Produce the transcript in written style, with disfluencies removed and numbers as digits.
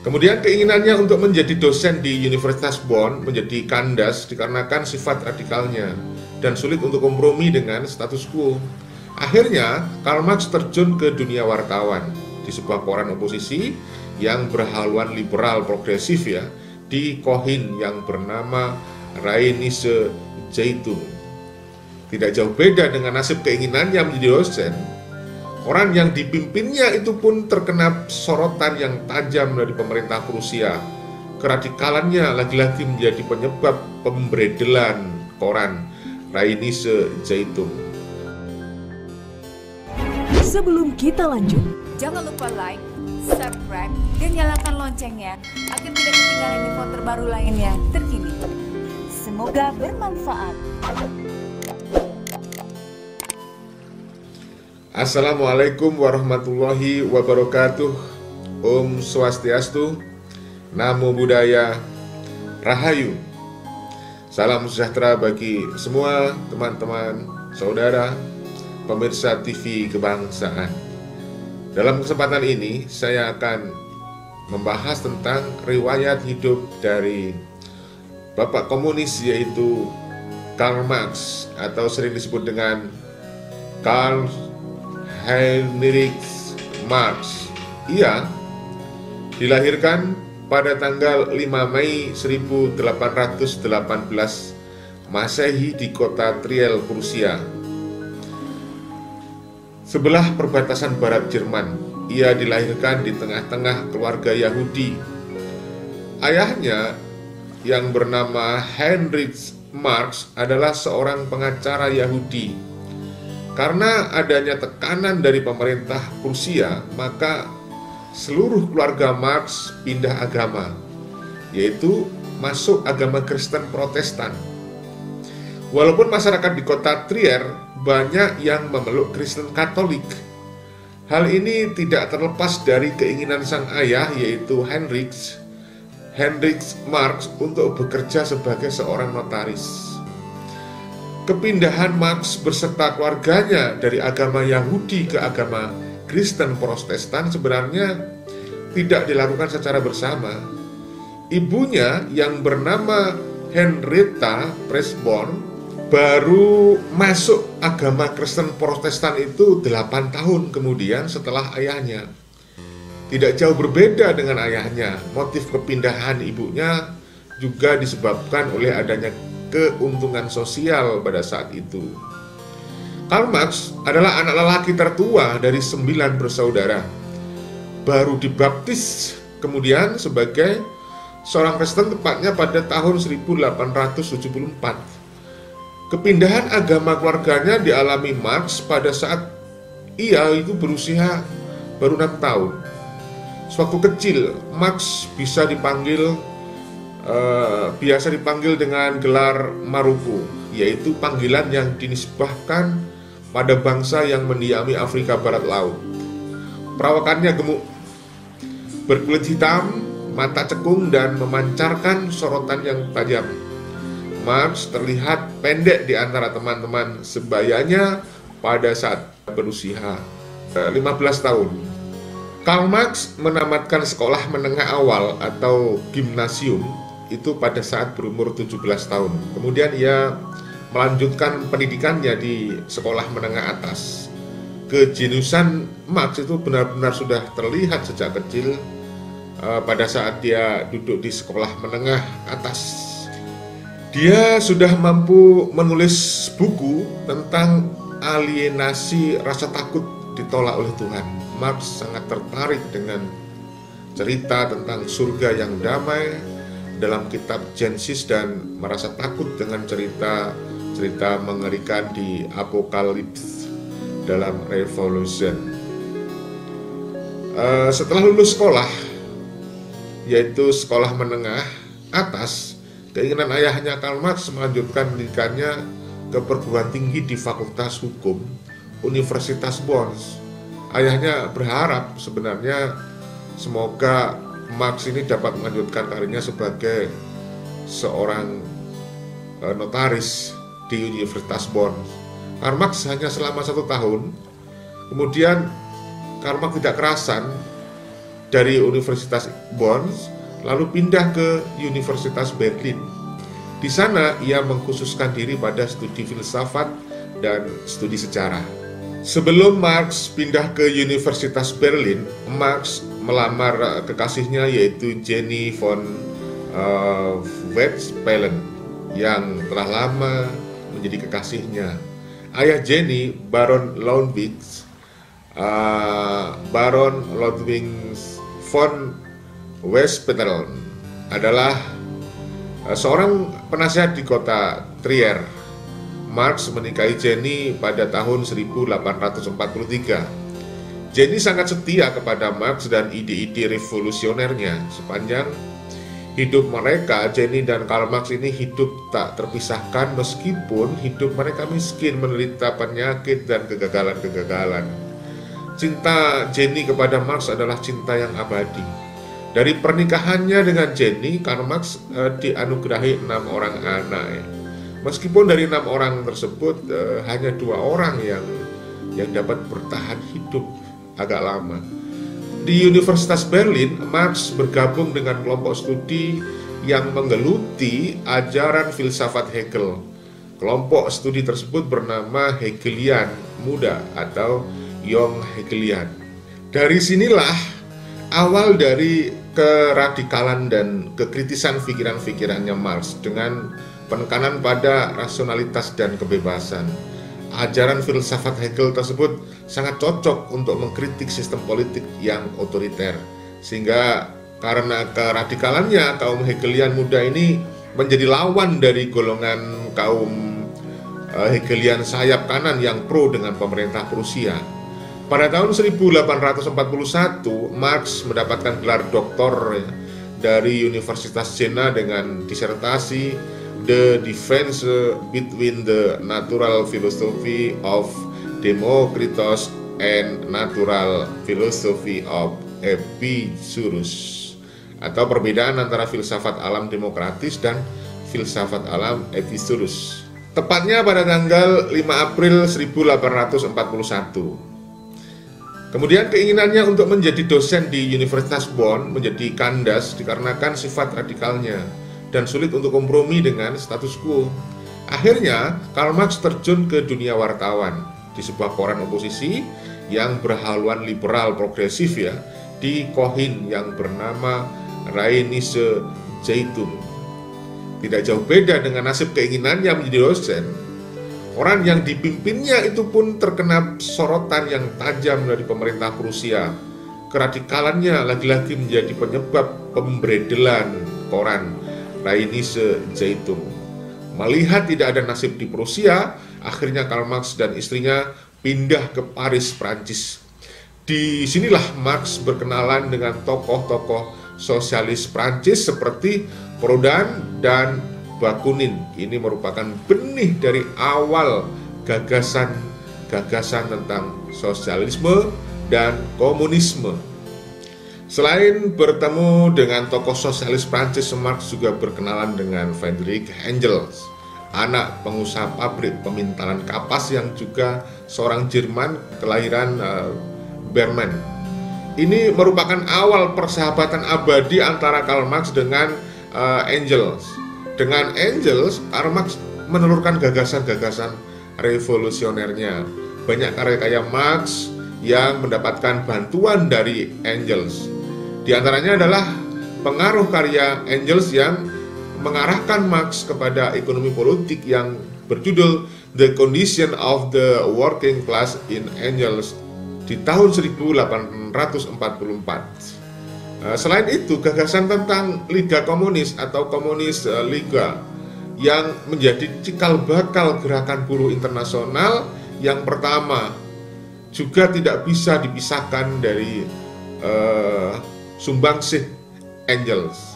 Kemudian keinginannya untuk menjadi dosen di Universitas Bonn menjadi kandas dikarenakan sifat radikalnya dan sulit untuk kompromi dengan status quo. Akhirnya, Karl Marx terjun ke dunia wartawan di sebuah koran oposisi yang berhaluan liberal progresif ya, di Kohin yang bernama Rheinische Zeitung. Tidak jauh beda dengan nasib keinginannya menjadi dosen. Orang yang dipimpinnya itu pun terkena sorotan yang tajam dari pemerintah Prusia. Keradikalannya lagi-lagi menjadi penyebab pemberedelan koran Rheinische Zeitung. Sebelum kita lanjut, Jangan lupa like, subscribe, dan nyalakan loncengnya agar tidak ketinggalan info terbaru lainnya terkini. Semoga bermanfaat. Assalamualaikum warahmatullahi wabarakatuh. Om Swastiastu, Namo Buddhaya, Rahayu. Salam sejahtera bagi semua teman-teman, saudara, pemirsa TV Kebangsaan. Dalam kesempatan ini saya akan membahas tentang riwayat hidup dari Bapak komunis yaitu Karl Marx atau sering disebut dengan Karl Heinrich Marx. Ia dilahirkan pada tanggal 5 Mei 1818 Masehi di kota Triel, Prusia, sebelah perbatasan barat Jerman. Ia dilahirkan di tengah-tengah keluarga Yahudi. Ayahnya yang bernama Heinrich Marx adalah seorang pengacara Yahudi. Karena adanya tekanan dari pemerintah Prusia, maka seluruh keluarga Marx pindah agama, yaitu masuk agama Kristen Protestan. Walaupun masyarakat di kota Trier banyak yang memeluk Kristen Katolik, hal ini tidak terlepas dari keinginan sang ayah yaitu Heinrich Marx untuk bekerja sebagai seorang notaris. Kepindahan Marx beserta keluarganya dari agama Yahudi ke agama Kristen Protestan sebenarnya tidak dilakukan secara bersama. Ibunya yang bernama Henrietta Pressborn baru masuk agama Kristen Protestan itu 8 tahun kemudian setelah ayahnya. Tidak jauh berbeda dengan ayahnya, motif kepindahan ibunya juga disebabkan oleh adanya keuntungan sosial pada saat itu. Karl Marx adalah anak lelaki tertua dari 9 bersaudara. Baru dibaptis kemudian sebagai seorang Kristen tepatnya pada tahun 1874. Kepindahan agama keluarganya dialami Marx pada saat ia itu berusia baru 6 tahun. Sewaktu kecil, Marx biasa dipanggil dengan gelar Maruko, yaitu panggilan yang dinisbahkan pada bangsa yang mendiami Afrika Barat Laut. Perawakannya gemuk, berkulit hitam, mata cekung, dan memancarkan sorotan yang tajam. Marx terlihat pendek di antara teman-teman sebayanya pada saat berusia 15 tahun. Karl Marx menamatkan sekolah menengah awal atau gimnasium itu pada saat berumur 17 tahun. Kemudian ia melanjutkan pendidikannya di sekolah menengah atas. Kejeniusan Marx itu benar-benar sudah terlihat sejak kecil pada saat dia duduk di sekolah menengah atas. Dia sudah mampu menulis buku tentang alienasi rasa takut ditolak oleh Tuhan. Marx sangat tertarik dengan cerita tentang surga yang damai dalam kitab Genesis dan merasa takut dengan cerita mengerikan di Apokalips dalam Revolution. Setelah lulus sekolah, yaitu sekolah menengah atas, keinginan ayahnya Karl Marx melanjutkan pendidikannya ke perguruan tinggi di Fakultas Hukum Universitas Bonn. Ayahnya berharap sebenarnya semoga Marx ini dapat melanjutkan karirnya sebagai seorang notaris di Universitas Bonn. Karl Marx hanya selama 1 tahun, kemudian Karl Marx tidak kerasan dari Universitas Bonn, lalu pindah ke Universitas Berlin. Di sana ia mengkhususkan diri pada studi filsafat dan studi sejarah. Sebelum Marx pindah ke Universitas Berlin, Marx melamar kekasihnya yaitu Jenny von Westphalen yang telah lama menjadi kekasihnya. Ayah Jenny, Baron Ludwig von Westphalen, adalah seorang penasihat di kota Trier. Marx menikahi Jenny pada tahun 1843. Jenny sangat setia kepada Marx dan ide-ide revolusionernya. Sepanjang hidup mereka, Jenny dan Karl Marx ini hidup tak terpisahkan meskipun hidup mereka miskin, menderita penyakit dan kegagalan-kegagalan. Cinta Jenny kepada Marx adalah cinta yang abadi. Dari pernikahannya dengan Jenny, Karl Marx dianugerahi 6 orang anak. Meskipun dari 6 orang tersebut hanya 2 orang yang dapat bertahan hidup agak lama. Di Universitas Berlin, Marx bergabung dengan kelompok studi yang menggeluti ajaran filsafat Hegel. Kelompok studi tersebut bernama Hegelian Muda atau Young Hegelian. Dari sinilah awal dari keradikalan dan kekritisan pikiran-pikirannya Marx dengan penekanan pada rasionalitas dan kebebasan. Ajaran filsafat Hegel tersebut sangat cocok untuk mengkritik sistem politik yang otoriter. Sehingga karena keradikalannya, kaum Hegelian muda ini menjadi lawan dari golongan kaum Hegelian sayap kanan yang pro dengan pemerintah Prusia. Pada tahun 1841, Marx mendapatkan gelar doktor dari Universitas Jena dengan disertasi The Difference Between the Natural Philosophy of Democritus and Natural Philosophy of Epicurus, atau perbedaan antara filsafat alam demokratis dan filsafat alam Epicurus. Tepatnya pada tanggal 5 April 1841. Kemudian keinginannya untuk menjadi dosen di Universitas Bonn menjadi kandas dikarenakan sifat radikalnya dan sulit untuk kompromi dengan status quo. Akhirnya, Karl Marx terjun ke dunia wartawan di sebuah koran oposisi yang berhaluan liberal progresif di Kohin yang bernama Rheinische Zeitung. Tidak jauh beda dengan nasib keinginannya menjadi dosen. Orang yang dipimpinnya itu pun terkena sorotan yang tajam dari pemerintah Prusia. Keradikalannya lagi-lagi menjadi penyebab pemberedelan koran Rheinische Zeitung. Melihat tidak ada nasib di Prusia, akhirnya Karl Marx dan istrinya pindah ke Paris, Prancis. Di sinilah Marx berkenalan dengan tokoh-tokoh sosialis Prancis seperti Proudhon dan Bakunin. Ini merupakan benih dari awal gagasan tentang sosialisme dan komunisme. Selain bertemu dengan tokoh sosialis Prancis, Marx juga berkenalan dengan Friedrich Engels, anak pengusaha pabrik pemintalan kapas yang juga seorang Jerman kelahiran Bremen. Ini merupakan awal persahabatan abadi antara Karl Marx dengan Engels. Dengan Engels, Karl Marx menelurkan gagasan-gagasan revolusionernya. Banyak karya-karya Marx yang mendapatkan bantuan dari Engels. Di antaranya adalah pengaruh karya Engels yang mengarahkan Marx kepada ekonomi politik yang berjudul The Condition of the Working Class in Engels di tahun 1844. Selain itu, gagasan tentang Liga Komunis atau Komunis Liga yang menjadi cikal bakal gerakan buruh internasional yang pertama juga tidak bisa dipisahkan dari sumbangsih Engels.